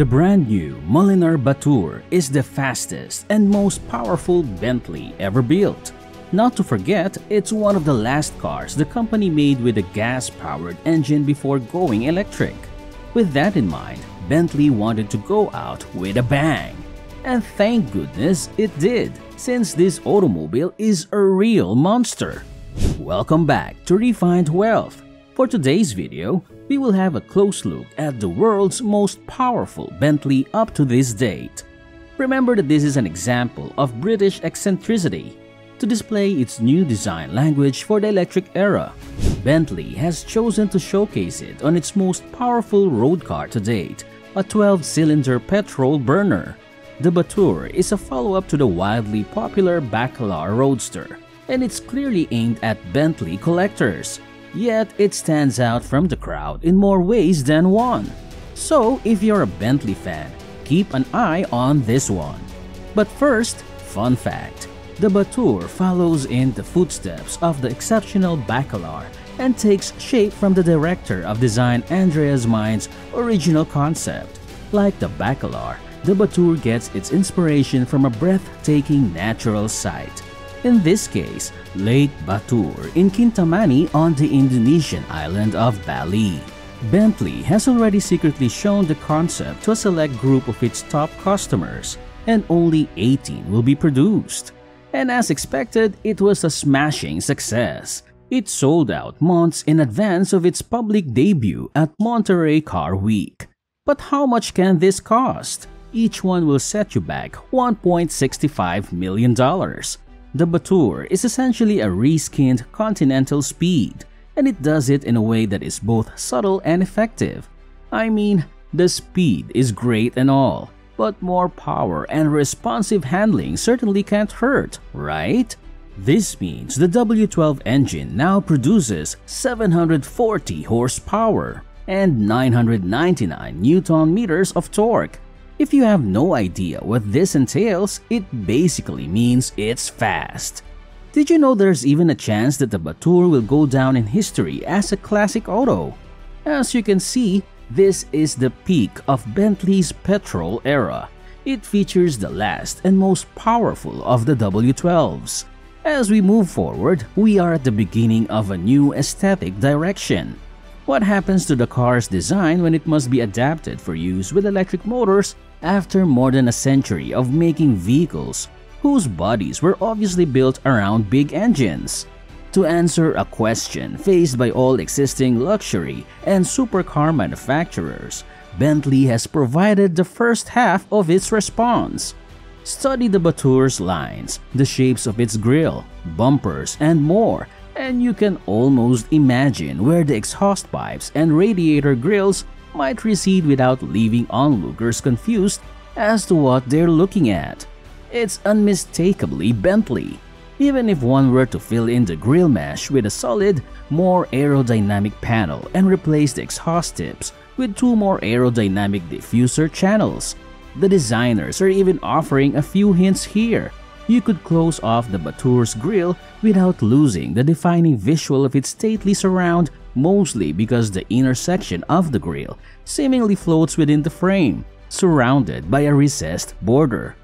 The brand new Batur is the fastest and most powerful Bentley ever built. Not to forget, it's one of the last cars the company made with a gas-powered engine before going electric. With that in mind, Bentley wanted to go out with a bang. And thank goodness it did, since this automobile is a real monster. Welcome back to Refined Wealth. For today's video, we will have a close look at the world's most powerful Bentley up to this date. Remember that this is an example of British eccentricity. To display its new design language for the electric era, Bentley has chosen to showcase it on its most powerful road car to date, a 12-cylinder petrol burner. The Batur is a follow-up to the wildly popular Bacalar roadster, and it's clearly aimed at Bentley collectors. Yet it stands out from the crowd in more ways than one. So if you're a Bentley fan, keep an eye on this one. But first, fun fact. The Batur follows in the footsteps of the exceptional Bacalar and takes shape from the director of design Andreas Mind's original concept. Like the Bacalar, the Batur gets its inspiration from a breathtaking natural sight. In this case, Lake Batur in Kintamani on the Indonesian island of Bali. Bentley has already secretly shown the concept to a select group of its top customers, and only 18 will be produced. And as expected, it was a smashing success. It sold out months in advance of its public debut at Monterey Car Week. But how much can this cost? Each one will set you back $1.65 million. The Batur is essentially a reskinned Continental Speed, and it does it in a way that is both subtle and effective. I mean, the speed is great and all, but more power and responsive handling certainly can't hurt, right? This means the W12 engine now produces 740 horsepower and 999 Newton-meters of torque. If you have no idea what this entails, it basically means it's fast. Did you know there's even a chance that the Batur will go down in history as a classic auto? As you can see, this is the peak of Bentley's petrol era. It features the last and most powerful of the W12s. As we move forward, we are at the beginning of a new aesthetic direction. What happens to the car's design when it must be adapted for use with electric motors after more than a century of making vehicles whose bodies were obviously built around big engines? To answer a question faced by all existing luxury and supercar manufacturers, Bentley has provided the first half of its response. Study the Batur's lines, the shapes of its grille, bumpers, and more, and you can almost imagine where the exhaust pipes and radiator grills might recede without leaving onlookers confused as to what they're looking at. It's unmistakably Bentley. Even if one were to fill in the grille mesh with a solid, more aerodynamic panel and replace the exhaust tips with two more aerodynamic diffuser channels. The designers are even offering a few hints here. You could close off the Batur's grille without losing the defining visual of its stately surround, mostly because the inner section of the grille seemingly floats within the frame, surrounded by a recessed border.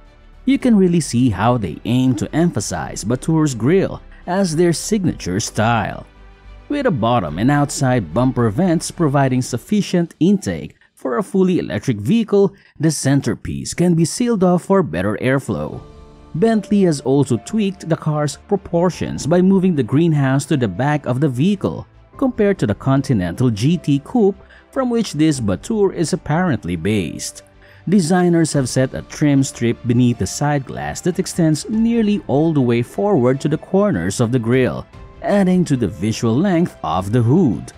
You can really see how they aim to emphasize Batur's grille as their signature style. With a bottom and outside bumper vents providing sufficient intake for a fully electric vehicle, the centerpiece can be sealed off for better airflow. Bentley has also tweaked the car's proportions by moving the greenhouse to the back of the vehicle, compared to the Continental GT Coupe from which this Batur is apparently based. Designers have set a trim strip beneath the side glass that extends nearly all the way forward to the corners of the grille, adding to the visual length of the hood.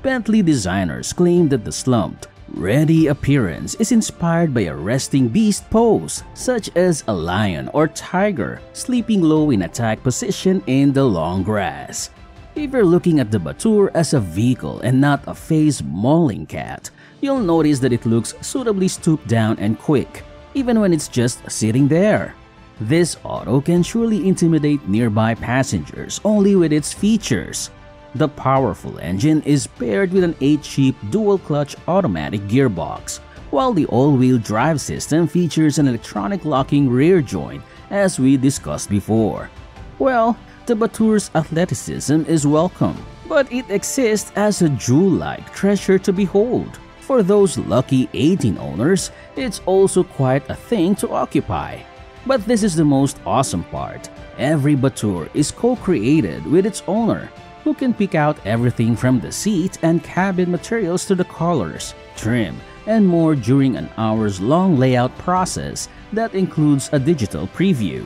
Bentley designers claim that the slumped, ready appearance is inspired by a resting beast pose, such as a lion or tiger sleeping low in attack position in the long grass. If you're looking at the Batur as a vehicle and not a face-mauling cat, you'll notice that it looks suitably stooped down and quick, even when it's just sitting there. This auto can surely intimidate nearby passengers only with its features. The powerful engine is paired with an 8-speed dual-clutch automatic gearbox, while the all-wheel drive system features an electronic locking rear joint as we discussed before. Well, the Batur's athleticism is welcome, but it exists as a jewel-like treasure to behold. For those lucky 18 owners, it's also quite a thing to occupy. But this is the most awesome part. Every Batur is co-created with its owner, who can pick out everything from the seat and cabin materials to the colors, trim, and more during an hours-long layout process that includes a digital preview.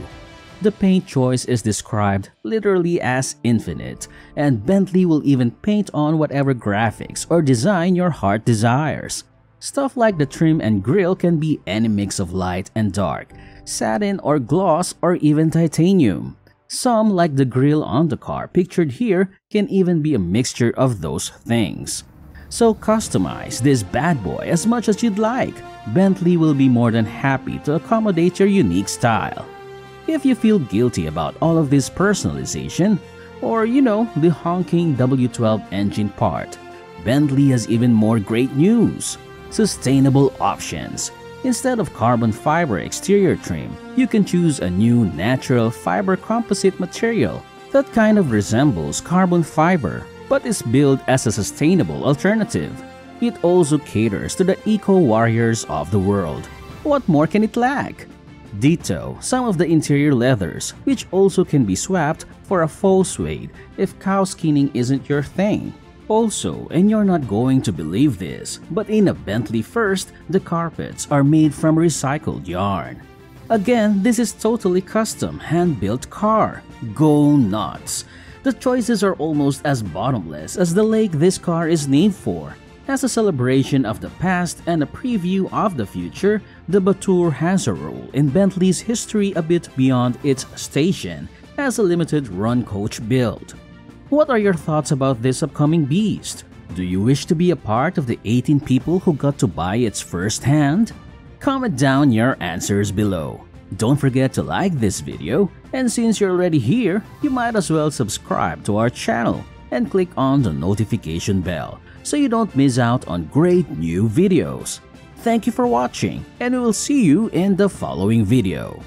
The paint choice is described literally as infinite, and Bentley will even paint on whatever graphics or design your heart desires. Stuff like the trim and grille can be any mix of light and dark, satin or gloss, or even titanium. Some, like the grille on the car pictured here, can even be a mixture of those things. So customize this bad boy as much as you'd like. Bentley will be more than happy to accommodate your unique style. If you feel guilty about all of this personalization, or the honking W12 engine part, Bentley has even more great news. Sustainable options. Instead of carbon fiber exterior trim, you can choose a new natural fiber composite material that kind of resembles carbon fiber but is built as a sustainable alternative. It also caters to the eco-warriors of the world. What more can it lack? Ditto some of the interior leathers, which also can be swapped for a faux suede if cow skinning isn't your thing. Also, and you're not going to believe this, but in a Bentley first, the carpets are made from recycled yarn. Again, this is totally custom, hand-built car. Go nuts! The choices are almost as bottomless as the lake this car is named for. As a celebration of the past and a preview of the future, the Batur has a role in Bentley's history a bit beyond its station as a limited-run coach build. What are your thoughts about this upcoming beast? Do you wish to be a part of the 18 people who got to buy its first-hand? Comment down your answers below. Don't forget to like this video, and since you're already here, you might as well subscribe to our channel and click on the notification bell so you don't miss out on great new videos. Thank you for watching, and we will see you in the following video.